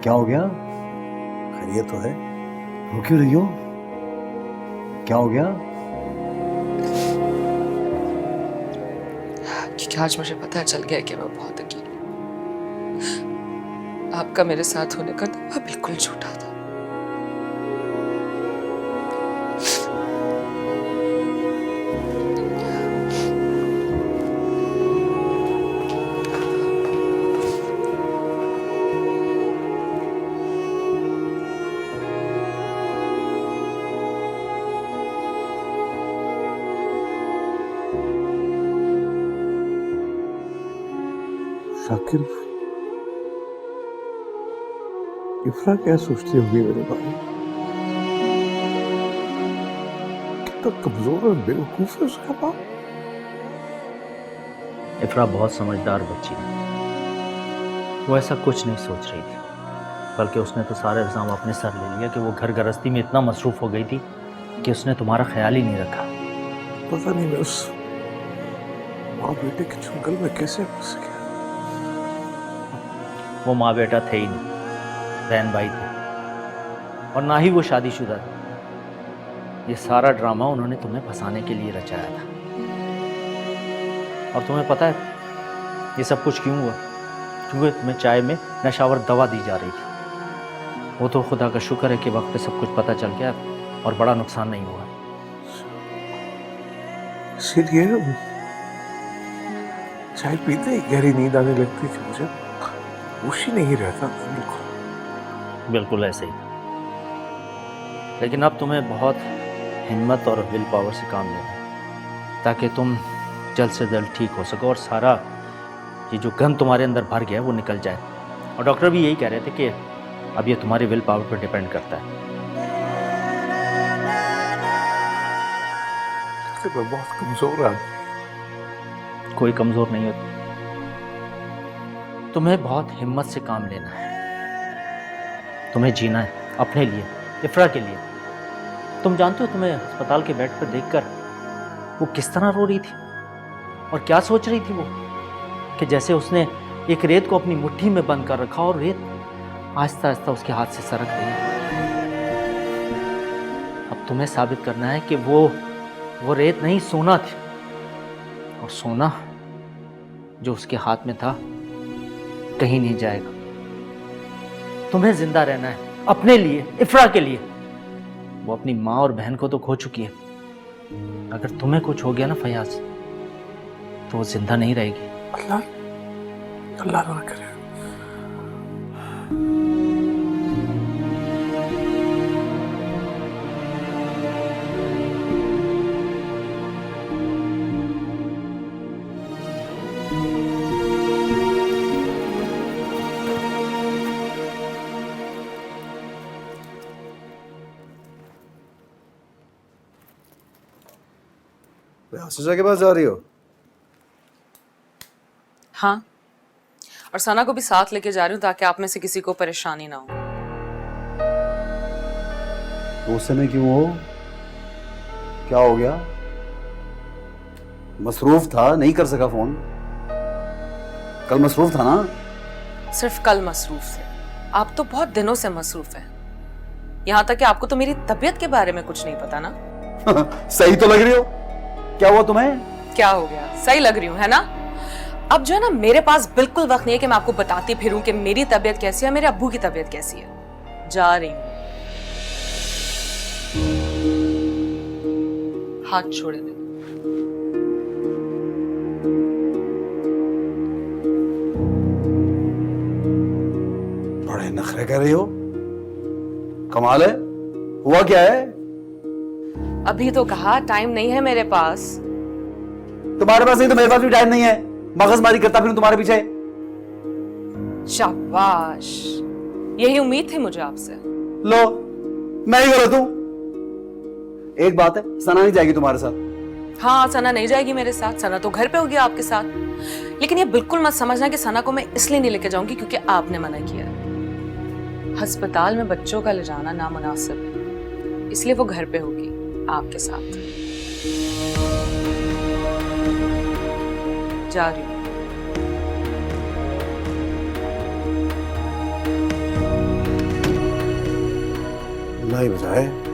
क्या हो गया? खैरियत तो है। रो क्यों रही हो? क्या हो गया? क्योंकि आज मुझे पता चल गया कि मैं बहुत अकेली हूँ। आपका मेरे साथ होने का दावा बिल्कुल झूठा था। शाकिर, इफ्रा क्या सोचती होगी मेरे बारे में? कितना कमजोर और बेवकूफ है उसका बाप। इफ्रा बहुत समझदार बच्ची है। वो ऐसा कुछ नहीं सोच रही थी, बल्कि उसने तो सारे इल्ज़ाम अपने सर ले लिया कि वो घर गृहस्थी में इतना मसरूफ हो गई थी कि उसने तुम्हारा ख्याल ही नहीं रखा। पता नहीं मैं उस माँ बेटे के चुंगल में कैसे फंस गया। वो माँ बेटा थे ही नहीं, बहन भाई थे, और ना ही वो शादीशुदा थे। ये सारा ड्रामा उन्होंने तुम्हें फंसाने के लिए रचाया था। और तुम्हें पता है ये सब कुछ क्यों हुआ? क्योंकि तुम्हें चाय में नशावर दवा दी जा रही थी। वो तो खुदा का शुक्र है कि वक्त पे सब कुछ पता चल गया और बड़ा नुकसान नहीं हुआ। इसीलिए चाय पीते ही गहरी नींद आने लगती थी मुझे। होश ही नहीं रहता था बिल्कुल। बिल्कुल ऐसे ही। लेकिन अब तुम्हें बहुत हिम्मत और विल पावर से काम लेना है, ताकि तुम जल्द से जल्द ठीक हो सको और सारा ये जो गन तुम्हारे अंदर भर गया है वो निकल जाए। और डॉक्टर भी यही कह रहे थे कि अब ये तुम्हारी विल पावर पर डिपेंड करता है। मैं बहुत कमजोर आदमी। कोई कमजोर नहीं होता। तुम्हें बहुत हिम्मत से काम लेना है। तुम्हें जीना है अपने लिए, इफ्रा के लिए। तुम जानते हो तुम्हें अस्पताल के बेड पर देखकर वो किस तरह रो रही थी और क्या सोच रही थी वो, कि जैसे उसने एक रेत को अपनी मुट्ठी में बंद कर रखा और रेत आहिस्ता आहिस्ता उसके हाथ से सरक रही है। अब तुम्हें साबित करना है कि वो रेत नहीं, सोना थी। और सोना जो उसके हाथ में था कहीं नहीं जाएगा। तुम्हें जिंदा रहना है अपने लिए, इफ्रा के लिए। वो अपनी माँ और बहन को तो खो चुकी है। अगर तुम्हें कुछ हो गया ना फयाज, तो वो जिंदा नहीं रहेगी। अल्लाह अल्लाह ना करे। आशीषा के पास जा रही हो? हाँ, और सना को भी साथ लेके जा रही हूँ ताकि आप में से किसी को परेशानी ना हो। गुस्से में क्यों हो? क्या हो गया? मसरूफ था, नहीं कर सका फोन। कल मसरूफ था ना? सिर्फ कल मसरूफ थे, आप तो बहुत दिनों से मसरूफ हैं। यहाँ तक कि आपको तो मेरी तबीयत के बारे में कुछ नहीं पता ना। सही तो लग रही हो। क्या हुआ तुम्हें? क्या हो गया? सही लग रही हूँ है ना? अब जो है ना, मेरे पास बिल्कुल वक्त नहीं है कि मैं आपको बताती फिरूं कि मेरी तबीयत कैसी है, मेरे अब्बू की तबीयत कैसी है। जा रही हूँ। हाथ छोड़ दे। बड़े नखरे कर रही हो। कमाल है। हुआ क्या है? अभी तो कहा टाइम नहीं है मेरे पास। तुम्हारे पास नहीं तो मेरे पास भी टाइम नहीं है। मगजमारी करता फिर तुम्हारे पीछे। शाबाश, यही उम्मीद थी मुझे आपसे। लो, मैं ही गलत हूं। एक बात है, सना नहीं जाएगी तुम्हारे साथ। हाँ, सना नहीं जाएगी मेरे साथ। सना तो घर पे होगी आपके साथ। लेकिन ये बिल्कुल मत समझना कि सना को मैं इसलिए नहीं लेके जाऊंगी क्योंकि आपने मना किया है। अस्पताल में बच्चों का ले जाना नामुनासिब है, इसलिए वो घर पे होगी आपके साथ। जा रही हूँ। अल्लाह ही बचाए।